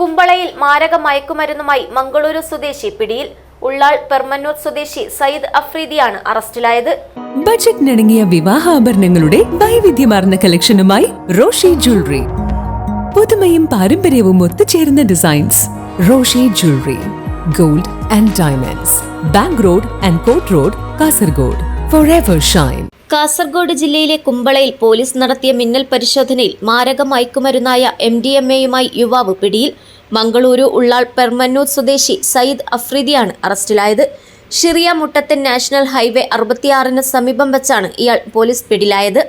കുമ്പളയിൽ മാരക മയക്കുമരുന്നുമായി മംഗളൂരു സ്വദേശി പിടിയിൽ. ഉള്ളാൾ പെർമന്നൂർ സ്വദേശി സയ്യിദ് അഫ്രീദിയാണ് അറസ്റ്റിലായത്. ബജറ്റിനിണങ്ങിയ വിവാഹാഭരണങ്ങളുടെ വൈവിധ്യമാർന്ന കളക്ഷനുമായി റോഷി ജ്വല്ലറി. പുതുമയും പാരമ്പര്യവും ഒത്തുചേരുന്ന designs. Roshi jewellery, gold and diamonds, bank road and court road, Kasaragod. Forever shine. Kasaragod ജില്ലയിലെ കുമ്പളയിൽ പോലീസ് നടത്തിയ മിന്നൽ പരിശോധനയിൽ മാരക മയക്കുമരുന്നായ MDMA-യുമായി യുവാവ് പിടിയിൽ. മംഗളൂരു ഉള്ളാൾ പെർമന്നൂർ സ്വദേശി സയ്യിദ് അഫ്രീദിയാണ് അറസ്റ്റിലായത്. ഷിറിയ മുട്ടത്തൻ നാഷണൽ ഹൈവേ 66-ന് സമീപം വെച്ചാണ് ഇയാൾ പോലീസ് പിടിയിലായത്.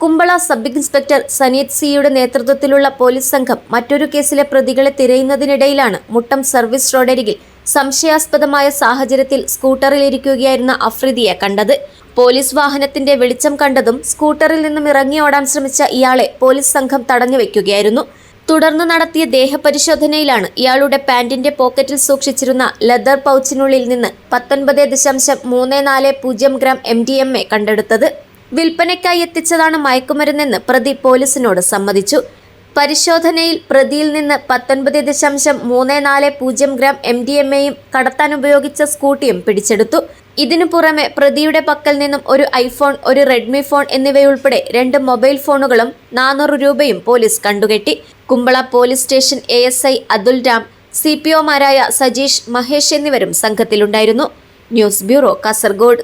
കുമ്പള സബ് ഇൻസ്പെക്ടർ സനീത് സിയുടെ നേതൃത്വത്തിലുള്ള പോലീസ് സംഘം മറ്റൊരു കേസിലെ പ്രതികളെ തിരയുന്നതിനിടയിലാണ് മുട്ടം സർവീസ് റോഡരികിൽ സംശയാസ്പദമായ സാഹചര്യത്തിൽ സ്കൂട്ടറിലിരിക്കുകയായിരുന്ന അഫ്രീദിയെ കണ്ടത്. പോലീസ് വാഹനത്തിന്റെ വെളിച്ചം കണ്ടതും സ്കൂട്ടറിൽ നിന്നും ഇറങ്ങി ഓടാൻ ശ്രമിച്ച ഇയാളെ പോലീസ് സംഘം തടഞ്ഞു വയ്ക്കുകയായിരുന്നു. തുടർന്ന് നടത്തിയ ദേഹപരിശോധനയിൽ ഇയാളുടെ പാന്റിന്റെ പോക്കറ്റിൽ സൂക്ഷിച്ചിരുന്ന ലെതർ പൗച്ചിനുള്ളിൽ നിന്ന് 19.340 ഗ്രാം MDMA കണ്ടെടുത്തത്. വിൽപ്പനയ്ക്കായി എത്തിച്ചതാണ് മയക്കുമരുന്നെന്ന് പ്രതി പോലീസിനോട് സമ്മതിച്ചു. പരിശോധനയിൽ പ്രതിയിൽ നിന്ന് 19.340 ഗ്രാം MDMA-യും കടത്താൻ ഉപയോഗിച്ച സ്കൂട്ടിയും പിടിച്ചെടുത്തു. ഇതിനു പുറമെ പ്രതിയുടെ പക്കൽ നിന്നും ഒരു ഐഫോൺ, ഒരു റെഡ്മി ഫോൺ എന്നിവയുൾപ്പെടെ 2 മൊബൈൽ ഫോണുകളും 400 രൂപയും പോലീസ് കണ്ടുകെട്ടി. Kumbla police station ASI Athul Ram, CPO-മാരായ സജീഷ്, മഹേഷ് എന്നിവരും സംഘത്തിലുണ്ടായിരുന്നു. News bureau, Kasaragod.